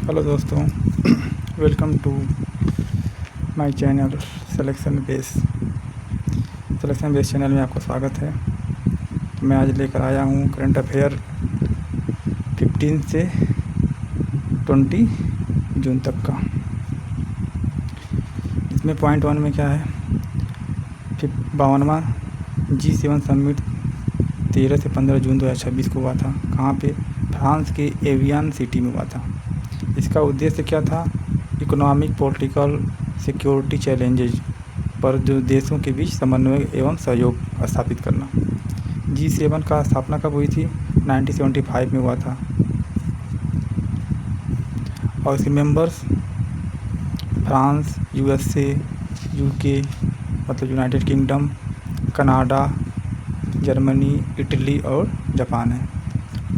Hello दोस्तों, welcome to my channel selection base channel में आपका स्वागत है। तो मैं आज लेकर आया हूँ करंट अफेयर 15 से 20 जून तक का। इसमें पॉइंट 1 में क्या है, 52वां G7 समिट 13 से 15 जून 2026 को हुआ था। कहाँ पे? फ्रांस के एवियन सिटी में हुआ था। इसका उद्देश्य क्या था? इकोनॉमिक, पॉलिटिकल, सिक्योरिटी चैलेंजेज पर जो देशों के बीच समन्वय एवं सहयोग स्थापित करना। G7 का स्थापना कब हुई थी? 1975 में हुआ था। और इसके मेंबर्स फ्रांस, USA, UK मतलब United kingdom, Canada, Germany, Italy और जापान है।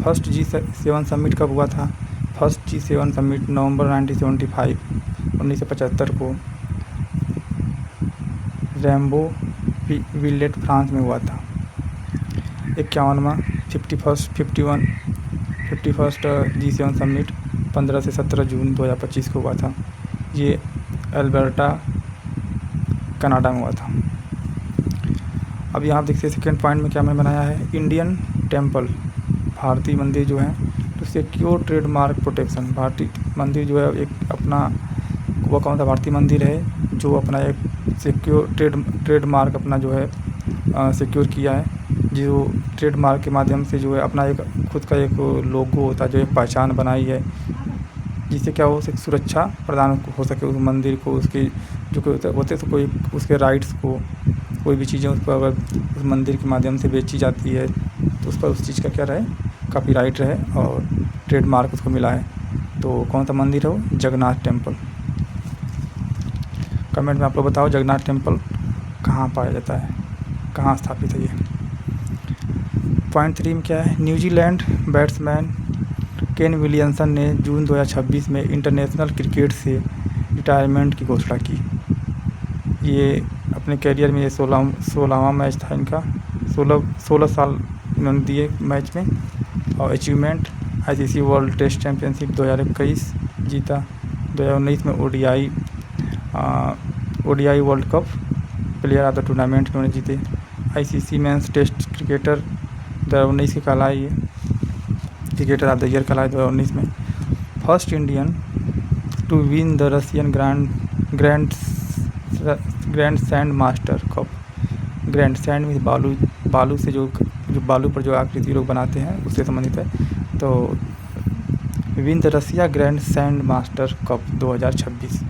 फर्स्ट G7 समिट कब हुआ था? फर्स्ट G7 समिट नवंबर 1975 को रैम्बो विलेट फ्रांस में हुआ था। 51वां 51st G7 समिट 15 से 17 जून 2025 को हुआ था। ये अल्बर्टा कनाडा में हुआ था। अब यहाँ देखते हैं सेकेंड पॉइंट में क्या मैंने बनाया है। इंडियन टेम्पल, भारतीय मंदिर जो है टू सिक्योर ट्रेडमार्क प्रोटेक्शन। भारतीय मंदिर जो है एक अपना वो कौन सा भारतीय मंदिर है जो अपना एक सिक्योर ट्रेडमार्क अपना जो है सिक्योर किया है, जो ट्रेडमार्क के माध्यम से जो है अपना एक खुद का एक लोगो होता है, जो एक पहचान बनाई है, जिससे क्या हो सके, सुरक्षा प्रदान हो सके उस मंदिर को, उसके जो होते तो कोई उसके राइट्स को, कोई भी चीज़ें उस पर अगर उस मंदिर के माध्यम से बेची जाती है तो उस पर उस चीज़ का क्या रहे, कॉपीराइट रहे और ट्रेडमार्क उसको मिला है। तो कौन सा मंदिर है वो? जगन्नाथ टेम्पल। कमेंट में आप लोग बताओ जगन्नाथ टेम्पल कहाँ पाया जाता है, कहाँ स्थापित है ये। पॉइंट 3 में क्या है? न्यूजीलैंड बैट्समैन केन विलियमसन ने जून 2026 में इंटरनेशनल क्रिकेट से रिटायरमेंट की घोषणा की। ये अपने करियर में ये 16वां मैच था इनका। 16 साल इन्होंने दिए मैच में। और achievement ICC world test championship 2021 जीता। 2019 में ODI world cup player of the tournament इन्होंने जीते। ICC मेंस टेस्ट क्रिकेटर 2019 की कहलाए, ये क्रिकेटर ऑफ द ईयर कहलाए 2019 में। First Indian to win the Russian grand sand master cup. Grand sand में बालू से जो बालू पर जो आकृति लोग बनाते हैं उससे संबंधित है। तो win the Russia grand sand master cup 2026।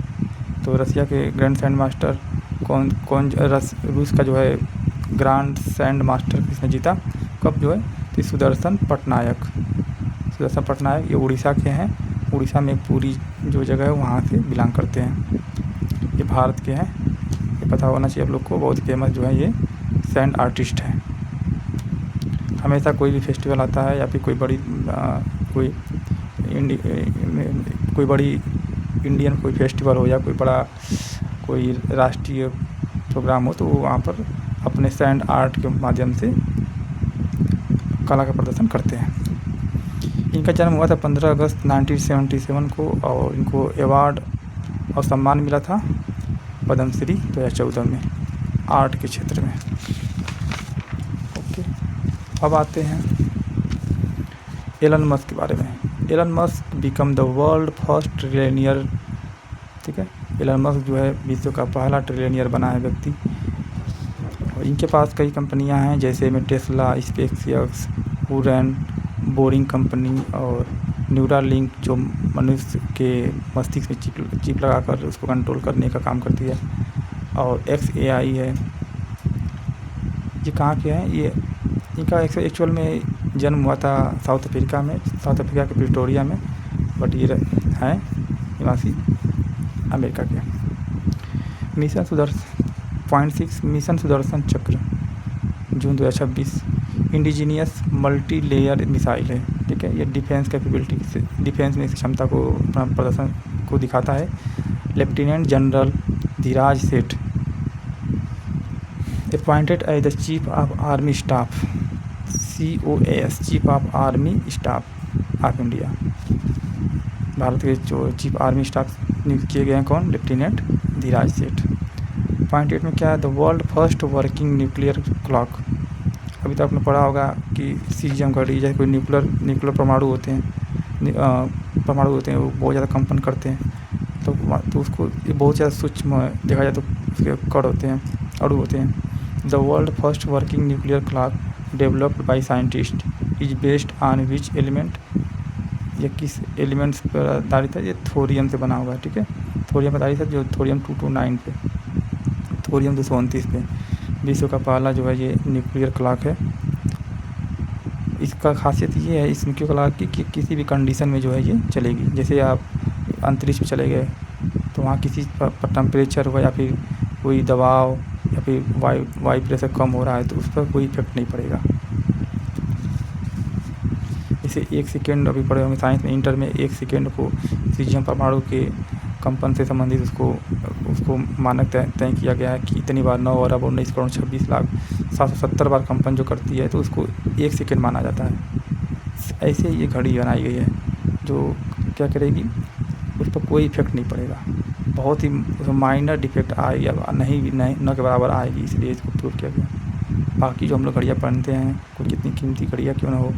तो रसिया के ग्रैंड सैंड मास्टर कौन रूस का जो है ग्रैंड सैंड मास्टर किसने जीता कप जो है? तो सुदर्शन पटनायक ये उड़ीसा के हैं। उड़ीसा में पूरी जो जगह है वहाँ से बिलोंग करते हैं। ये भारत के हैं, ये पता होना चाहिए आप लोग को। बहुत फेमस जो है ये सैंड आर्टिस्ट है। हमेशा कोई भी फेस्टिवल आता है या फिर कोई बड़ी इंडियन कोई फेस्टिवल हो या कोई बड़ा कोई राष्ट्रीय प्रोग्राम हो, तो वो वहाँ पर अपने सैंड आर्ट के माध्यम से कला का प्रदर्शन करते हैं। इनका जन्म हुआ था 15 अगस्त 1977 को और इनको अवार्ड और सम्मान मिला था पद्मश्री 2014 में आर्ट के क्षेत्र में। ओके, अब आते हैं एलन मस्क के बारे में। Elon Musk become the world first trillionaire. ठीक है, एलन मस्क जो है विश्व का पहला ट्रिलियनियर बना है व्यक्ति। और इनके पास कई कंपनियां हैं, जैसे में टेस्ला, स्पेसएक्स, वूरेन, बोरिंग कंपनी और न्यूरालिंक जो मनुष्य के मस्तिष्क में चिप लगाकर उसको कंट्रोल करने का काम करती है। और XAI है। ये कहाँ के हैं? ये इनका एक्चुअल में जन्म हुआ था साउथ अफ्रीका के प्रिटोरिया में, बट ये हैं निवासी अमेरिका के। मिशन सुदर्शन चक्र जून 2026 इंडिजीनियस मल्टी लेयर मिसाइल है। ठीक है, ये डिफेंस कैपेबिलिटी से, डिफेंस में इस क्षमता को अपना प्रदर्शन को दिखाता है। Lieutenant general Dheeraj Seth appointed as the chief of army staff, COAS, chief of army staff of India. Bharat के जो चीफ आर्मी स्टाफ नियुक्त किए गए हैं कौन, लेफ्टिनेंट धीराज सेठ। पॉइंट 8 में क्या है, the world first working nuclear clock. अभी तो आपने पढ़ा होगा कि सीजियम घड़ी, जैसे कोई न्यूक्लियर परमाणु होते हैं, वो बहुत ज़्यादा कंपन करते हैं, तो उसको ये बहुत ज़्यादा सूक्ष्म देखा जाए तो उसके कण होते हैं, अणु होते हैं। The world first working nuclear clock developed by scientist is based on which element, ये किस एलिमेंट्स पर आधारित है, ये थोरियम से बना हुआ है, ठीक है। थोरियम आधारित है, जो थोरियम 229 पे, थोरियम 229 पे विश्व का पहला जो है ये न्यूक्लियर क्लॉक है। इसका खासियत ये है इस न्यूक्लियर क्लॉक की कि किसी भी कंडीशन में जो है ये चलेगी। जैसे आप अंतरिक्ष में चले गए तो वहाँ किसी पर टेम्परेचर हुआ या फिर कोई दबाव या फिर वायु प्रेशर कम हो रहा है तो उस पर कोई इफेक्ट नहीं पड़ेगा। इसे 1 सेकेंड, अभी पढ़े होंगे साइंस में इंटर में, 1 सेकेंड को सीजियम परमाणु के कंपन से संबंधित उसको मानक तय किया गया है कि इतनी बार 9 अरब 19 करोड़ 26 लाख 770 बार कंपन जो करती है, तो उसको 1 सेकेंड माना जाता है। ऐसे ये घड़ी बनाई गई है जो क्या करेगी, उस पर कोई इफेक्ट नहीं पड़ेगा, बहुत ही माइनर डिफेक्ट आएगा, नहीं न के बराबर आएगी, इसलिए इसको प्रूव किया गया। बाकी जो हम लोग घड़ियाँ पहनते हैं, कोई कितनी कीमती घड़ियाँ क्यों ना हो,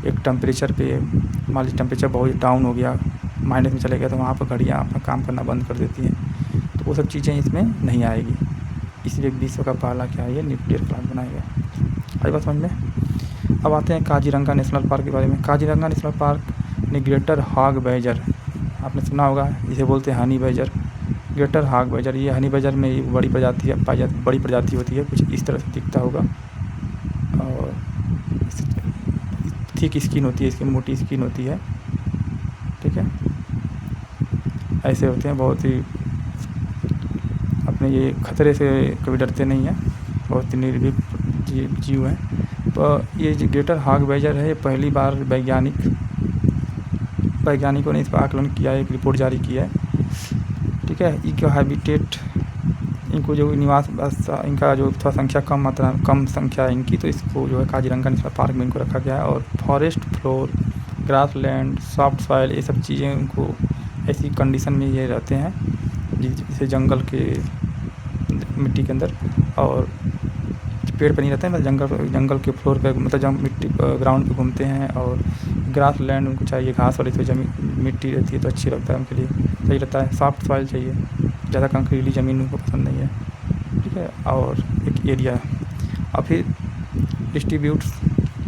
एक टेम्परेचर पे मान लीजिए टेम्परेचर बहुत डाउन हो गया, माइनस में चले गया, तो वहाँ पर घड़ियाँ अपना काम करना बंद कर देती हैं, तो वो सब चीज़ें इसमें नहीं आएगी। इसलिए विश्व का पहला क्या है, ये न्यूक्लियर प्लांट बनाया गया। आई बात समझ में। अब आते हैं काजीरंगा नेशनल पार्क के बारे में। काजीरंगा नेशनल पार्क ने ग्रेटर हॉग बैजर, आपने सुना होगा, इसे बोलते हैं honey badger, greater hog badger. ये हनी बैजर में एक बड़ी प्रजाति है, बड़ी प्रजाति होती है, कुछ इस तरह से दिखता होगा और थिक स्किन होती है, इसकी मोटी स्किन होती है, ठीक है। ऐसे होते हैं, बहुत ही अपने ये खतरे से कभी डरते नहीं हैं, बहुत ही निर्भीक जीव हैं। तो ये जो ग्रेटर हॉग बैजर है, ये पहली बार वैज्ञानिकों ने इस पर आकलन किया है, एक रिपोर्ट जारी की है, ठीक है। इनका हैबिटेट, इनको जो निवास, इनका जो थोड़ा संख्या कम संख्या है इनकी, तो इसको जो है काजीरंगा नेशनल पार्क में इनको रखा गया है। और forest floor, grass land, soft soil, ये सब चीज़ें उनको ऐसी कंडीशन में ये रहते हैं जैसे जंगल के मिट्टी के अंदर, और पेड़ पर नहीं रहते हैं, मतलब जंगल के फ्लोर पे, मतलब मिट्टी ग्राउंड पे घूमते हैं। और ग्रास लैंड उनको चाहिए, घास वाली तो जमीन मिट्टी रहती है तो अच्छी लगता है उनके लिए, सही रहता है। सॉफ्ट सॉइल चाहिए, ज़्यादा कंकरीली ज़मीन उनको पसंद नहीं है, ठीक है। और एक एरिया, और फिर डिस्ट्रीब्यूट्स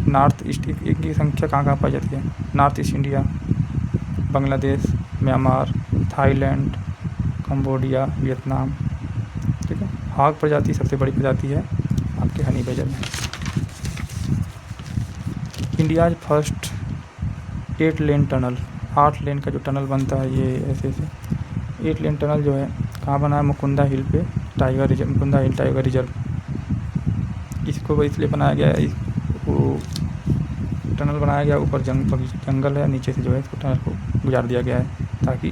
नॉर्थ ईस्ट, इनकी संख्या कहाँ कहाँ पाई जाती है, north east India, Bangladesh, Myanmar, Thailand, Cambodia, Vietnam, ठीक है। हॉग प्रजाति सबसे बड़ी प्रजाति है आपके हनी बैजर में। इंडियाज फर्स्ट 8 लेन टनल, 8 लेन का जो टनल बनता है, ये ऐसे 8 लेन टनल जो है कहाँ बना है, मुकुंदा हिल पे, टाइगर रिजर्व, मुकुंदा हिल टाइगर रिजर्व। इसको इसलिए बनाया गया है, वो टनल बनाया गया, ऊपर जंगल है, नीचे से जो है इसको टनल को गुजार दिया गया है, ताकि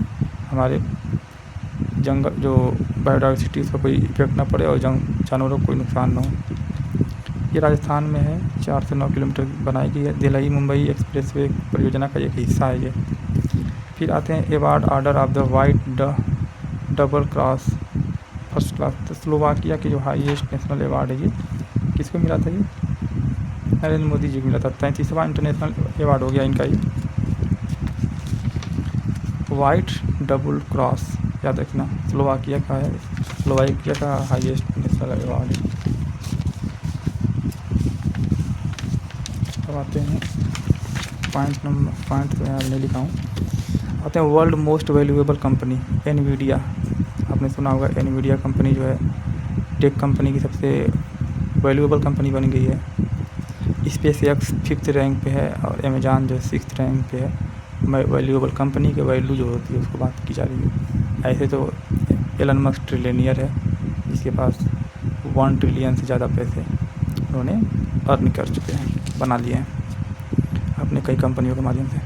हमारे जंगल जो बायोडाइवर्सिटी उसका कोई इफेक्ट ना पड़े और जानवरों को कोई नुकसान ना हो। ये राजस्थान में है, 4 से 9 किलोमीटर बनाई गई है। दिल्ली मुंबई एक्सप्रेसवे परियोजना का एक हिस्सा है ये। फिर आते हैं award order of the white double cross first class. तो स्लोवाकिया की जो हाईएस्ट नेशनल अवार्ड है, ये किसको मिला था, ये नरेंद्र मोदी जी को मिला था। 33वां इंटरनेशनल अवार्ड हो गया इनका ये, वाइट डबल क्रॉस, याद रखना, स्लोवाकिया का है, स्लोवाकिया का हाईएस्ट नेशनल अवार्ड है। अब आते हैं पॉइंट तो यहाँ नहीं लिखा हूँ, आते हैं world most valuable company Nvidia. आपने सुना होगा, एनवीडिया कंपनी जो है टेक कंपनी की सबसे वैल्यूएबल कंपनी बन गई है। स्पेस एक्स 5th रैंक पे है और अमेज़ॉन जो 6th रैंक पे है। वैल्यूएबल कंपनी के वैल्यू जो होती है उसको बात की जा रही है। ऐसे तो एलन मस्क ट्रिलियनियर है, जिसके पास 1 ट्रिलियन से ज़्यादा पैसे उन्होंने अर्न कर चुके हैं, बना लिए हैं अपने कई कंपनियों के माध्यम से।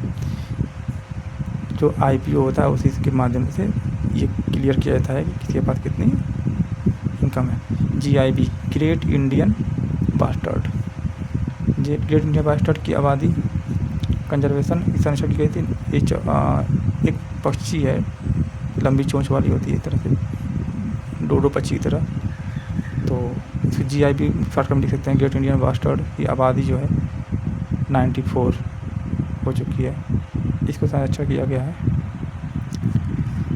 जो आईपीओ होता है उसी के माध्यम से ये क्लियर किया जाता है कि किसके पास कितनी इनकम है। GIB, great Indian bustard, great Indian bustard की आबादी कंजर्वेशन इस अनुसार की गई थी। एक पक्षी है, लंबी चोंच वाली होती है, इस तरह से डोडो पक्षी की तरह। तो इसकी GI भी शॉर्ट में लिख सकते हैं, ग्रेट इंडियन बस्टर्ड की आबादी जो है 94 हो चुकी है। इसको शायद अच्छा किया गया है।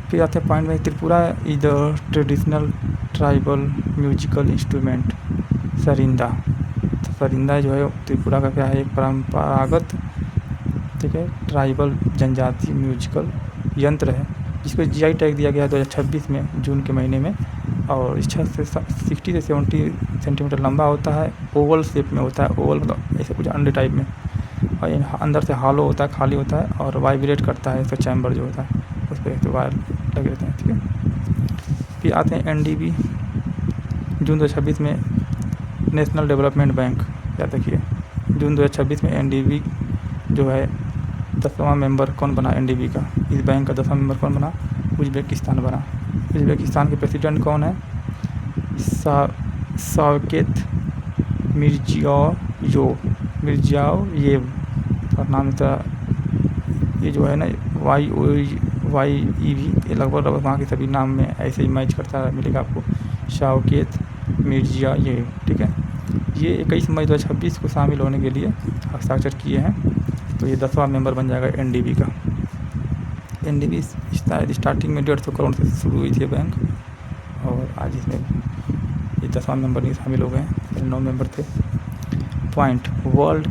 फिर आते हैं पॉइंट में, Tripura is the traditional tribal musical instrument sarinda. तो सरिंदा जो है त्रिपुरा का क्या है, एक परंपरागत, ठीक है, ट्राइबल जनजातीय म्यूजिकल यंत्र है, जिसको GI टैग दिया गया है 2026 में जून के महीने में। और इस 60 से 70 सेंटीमीटर लंबा होता है, ओवल शेप में होता है, ओवल मतलब ऐसे कुछ अंडे टाइप में, और अंदर से हॉलो होता है, खाली होता है, और वाइब्रेट करता है। इसका चैम्बर जो होता है उस पर तो वायर लगे रहते हैं, ठीक है। फिर आते हैं NDB, जून 2026 में नेशनल डेवलपमेंट बैंक, याद रखिए जून 2026 में NDB जो है 10वां मेंबर कौन बना NDB का, इस बैंक का 10वां मेंबर कौन बना, उज़्बेकिस्तान बना। उज़्बेकिस्तान के प्रेसिडेंट कौन है, शावकेत मिर्जियोयेव, और नाम इसका ये जो है ना YEV, ये लगभग वहाँ के सभी नाम में ऐसे ही मैच करता है, मिलेगा आपको, शावकेत मिर्जियोयेव, ठीक है। ये 21 मई 2026 को शामिल होने के लिए हस्ताक्षर किए हैं। तो ये 10वां मेंबर बन जाएगा NDB का। NDB शायद स्टार्टिंग में 150 करोड़ से शुरू हुई थी बैंक, और आज इसमें ये 10वां मेंबर नहीं शामिल हो गए हैं, पहले 9 मेंबर थे। Point, world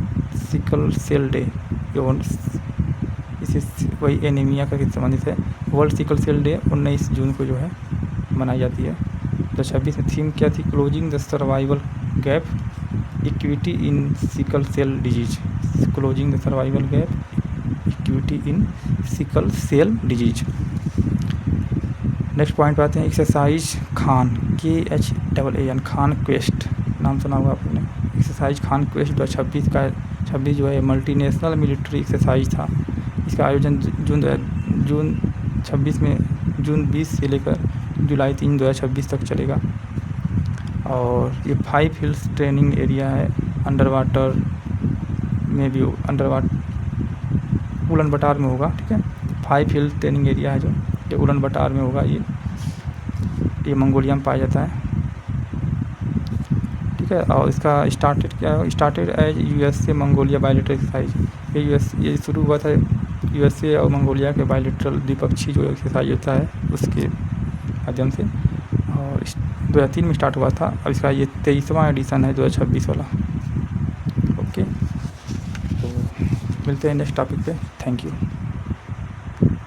sickle cell day, इसे वही एनीमिया का संबंधित है। वर्ल्ड सिकल सेल डे 19 जून को जो है मनाई जाती है। 2026 में थीम क्या थी, closing the survival gap, equity in sickle cell disease, closing the survival gap, equity in sickle cell disease. Next point पे आते हैं, exercise Khaan, KHAAN, Khaan quest, नाम सुना होगा आपने। एक्सरसाइज खान क्वेस्ट 2026 जो है मल्टीनेशनल मिलिट्री एक्सरसाइज था। इसका आयोजन जून 20 से लेकर जुलाई 3, 2026 तक चलेगा। और ये 5 हिल्स ट्रेनिंग एरिया है, अंडर वाटर में भी, उलन बटार में होगा, ठीक है। 5 हिल्स ट्रेनिंग एरिया है जो ये उलन बटार में होगा। ये मंगोलिया में पाया जाता है, ठीक है। और इसका started as USA Mongolia bilateral exercise. ये शुरू हुआ था USA और मंगोलिया के बायलेटरल द्विपक्षीय जो एक्सरसाइज होता है उसके माध्यम से, और 2003 में स्टार्ट हुआ था। अब इसका ये 23वां एडिशन है 2026 वाला। ओके, तो मिलते हैं नेक्स्ट टॉपिक पे। Thank you.